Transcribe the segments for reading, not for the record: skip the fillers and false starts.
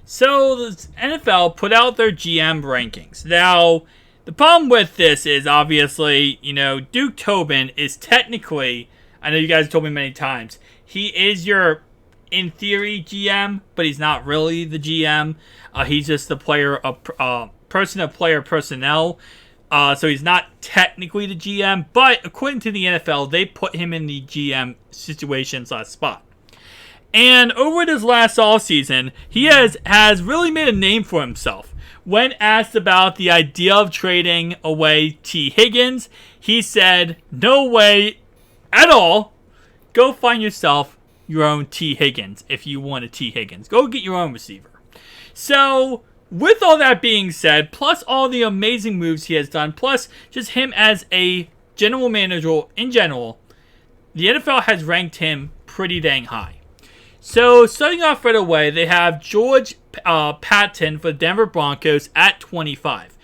So the NFL put out their GM rankings. Now, the problem with this is obviously, Duke Tobin is technically, I know you guys told me many times, he is your, in theory, GM, but he's not really the GM. He's just the person of player personnel. So he's not technically the GM, but according to the NFL, they put him in the GM situation/spot. And over this last offseason, he has really made a name for himself. When asked about the idea of trading away T. Higgins, he said, "No way at all. Go find yourself your own T. Higgins if you want a T. Higgins. Go get your own receiver." So, with all that being said, plus all the amazing moves he has done, plus just him as a general manager in general, the NFL has ranked him pretty dang high. So, starting off right away, they have George Patton for the Denver Broncos at 25.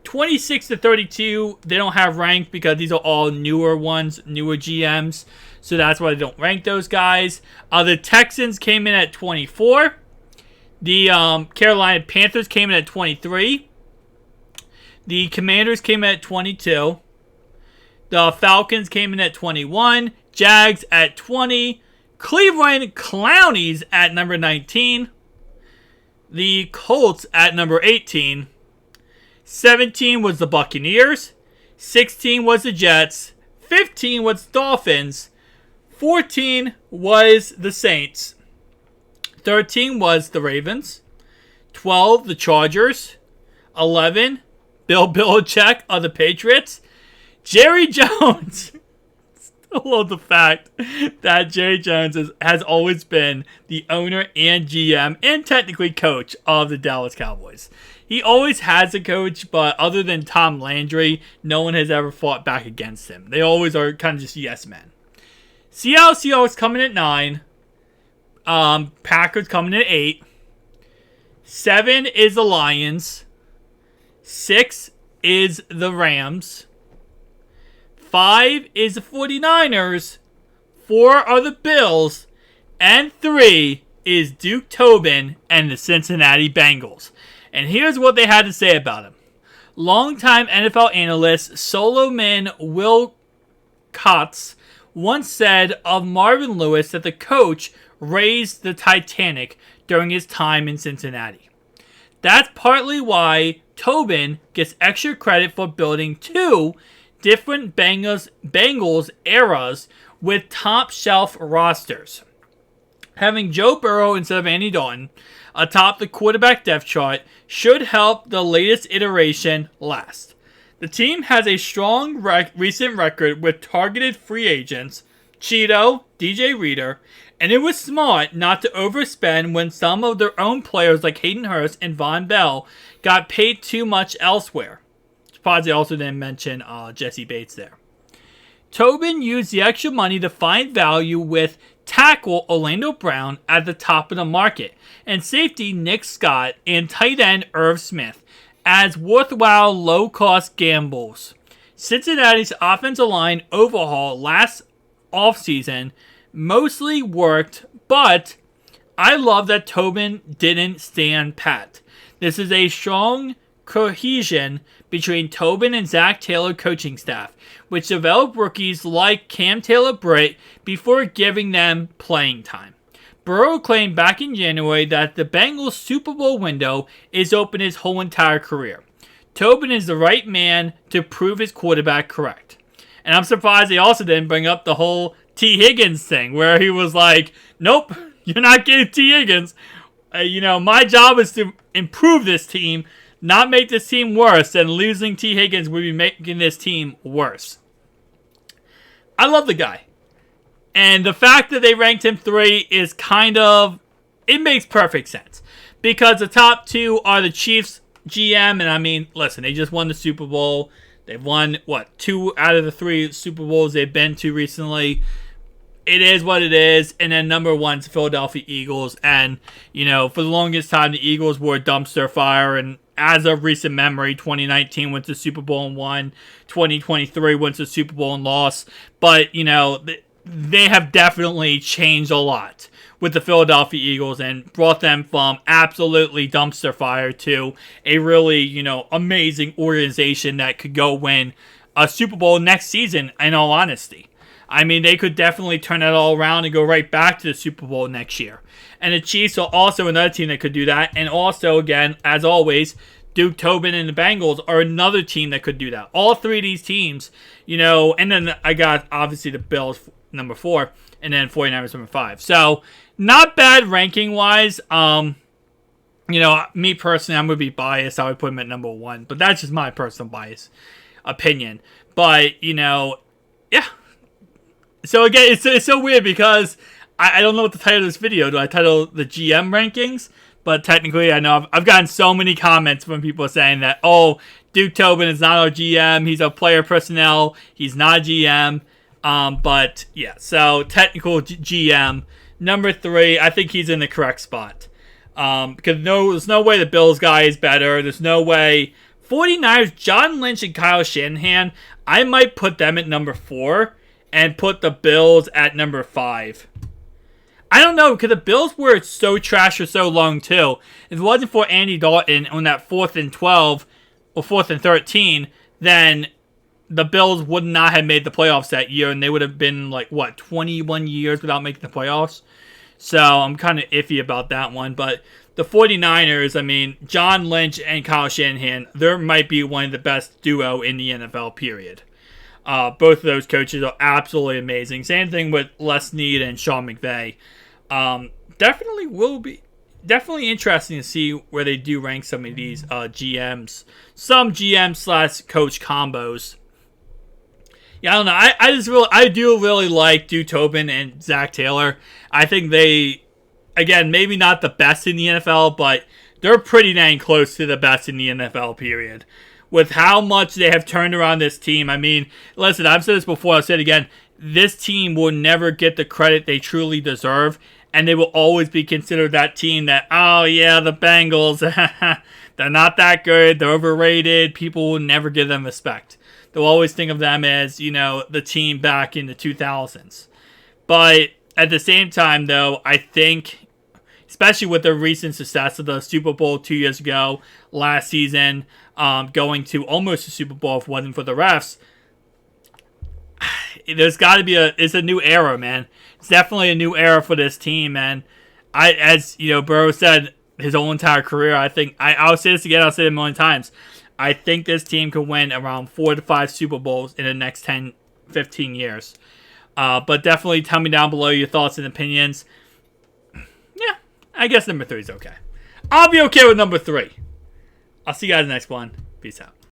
26 to 32, they don't have ranked because these are all newer ones, newer GMs. So that's why they don't rank those guys. The Texans came in at 24. The Carolina Panthers came in at 23. The Commanders came in at 22. The Falcons came in at 21. Jags at 20. Cleveland Clownies at number 19. The Colts at number 18. 17 was the Buccaneers. 16 was the Jets. 15 was the Dolphins. 14 was the Saints. 13 was the Ravens. 12, the Chargers. 11, Bill Belichick of the Patriots. Jerry Jones. I love the fact that Jerry Jones has always been the owner and GM and technically coach of the Dallas Cowboys. He always has a coach, but other than Tom Landry, no one has ever fought back against him. They always are kind of just yes men. Seattle Seahawks coming at 9. Packers coming at 8. 7 is the Lions. 6 is the Rams. 5 is the 49ers. 4 are the Bills. And 3 is Duke Tobin and the Cincinnati Bengals. And here's what they had to say about him. Longtime NFL analyst Solomon Wilcots once said of Marvin Lewis that the coach raised the Titanic during his time in Cincinnati. That's partly why Tobin gets extra credit for building 2 different Bengals eras with top shelf rosters. Having Joe Burrow instead of Andy Dalton atop the quarterback depth chart should help the latest iteration last. The team has a strong recent record with targeted free agents, Cheeto, DJ Reader, and it was smart not to overspend when some of their own players like Hayden Hurst and Von Bell got paid too much elsewhere. They also didn't mention Jesse Bates there. Tobin used the extra money to find value with tackle Orlando Brown at the top of the market and safety Nick Scott and tight end Irv Smith as worthwhile low-cost gambles. Cincinnati's offensive line overhaul last offseason mostly worked, but I love that Tobin didn't stand pat. This is a strong cohesion between Tobin and Zach Taylor coaching staff, which developed rookies like Cam Taylor-Britt before giving them playing time. Burrow claimed back in January that the Bengals' Super Bowl window is open his whole entire career. Tobin is the right man to prove his quarterback correct. And I'm surprised they also didn't bring up the whole T. Higgins thing, where he was like, nope, you're not getting T. Higgins. My job is to improve this team, not make this team worse, and losing T. Higgins would be making this team worse. I love the guy. And the fact that they ranked him 3 is it makes perfect sense. Because the top 2 are the Chiefs GM, and listen, they just won the Super Bowl. They've won, 2 out of the 3 Super Bowls they've been to recently. It is what it is. And then number 1 is Philadelphia Eagles. And, for the longest time, the Eagles were a dumpster fire. And as of recent memory, 2019 went to Super Bowl and won. 2023 went to Super Bowl and lost. But, they have definitely changed a lot with the Philadelphia Eagles and brought them from absolutely dumpster fire to a really, amazing organization that could go win a Super Bowl next season, in all honesty. I mean, they could definitely turn it all around and go right back to the Super Bowl next year. And the Chiefs are also another team that could do that. And also, again, as always, Duke, Tobin, and the Bengals are another team that could do that. All three of these teams, and then I got, obviously, the Bills, number 4, and then 49ers, number 5. So, not bad ranking-wise. Me personally, I'm going to be biased. I would put them at number 1. But that's just my personal opinion. But, yeah. So, again, it's so weird because I don't know what the title of this video. Do I title the GM rankings? But technically, I know I've gotten so many comments from people saying that, oh, Duke Tobin is not our GM. He's a player personnel. He's not a GM. But, yeah, so technical GM. Number 3, I think he's in the correct spot. Because there's no way the Bills guy is better. There's no way. 49ers, John Lynch and Kyle Shanahan, I might put them at number 4 and put the Bills at number 5. I don't know, because the Bills were so trash for so long, too. If it wasn't for Andy Dalton on that 4th and 12, or 4th and 13, then the Bills would not have made the playoffs that year, and they would have been, 21 years without making the playoffs. So, I'm kind of iffy about that one. But the 49ers, I mean, John Lynch and Kyle Shanahan, there might be one of the best duo in the NFL, period. Both of those coaches are absolutely amazing. Same thing with Les Snead and Sean McVay. Definitely interesting to see where they do rank some of these GMs. Some GM/coach combos. Yeah, I don't know. I do really like Duke Tobin and Zach Taylor. I think they, again, maybe not the best in the NFL, but they're pretty dang close to the best in the NFL, period. With how much they have turned around this team. I mean, listen, I've said this before, I'll say it again. This team will never get the credit they truly deserve, and they will always be considered that team that, oh yeah, the Bengals, they're not that good, they're overrated, people will never give them respect. They'll always think of them as, the team back in the 2000s. But at the same time, though, I think, especially with the recent success of the Super Bowl 2 years ago, last season, going to almost a Super Bowl if it wasn't for the refs, there's got to be it's a new era, man. It's definitely a new era for this team, man. As Burrow said his whole entire career, I think, I'll say this again, I'll say it a million times. I think this team could win around 4 to 5 Super Bowls in the next 10, 15 years. But definitely tell me down below your thoughts and opinions. Yeah, I guess number 3 is okay. I'll be okay with number 3. I'll see you guys in the next one. Peace out.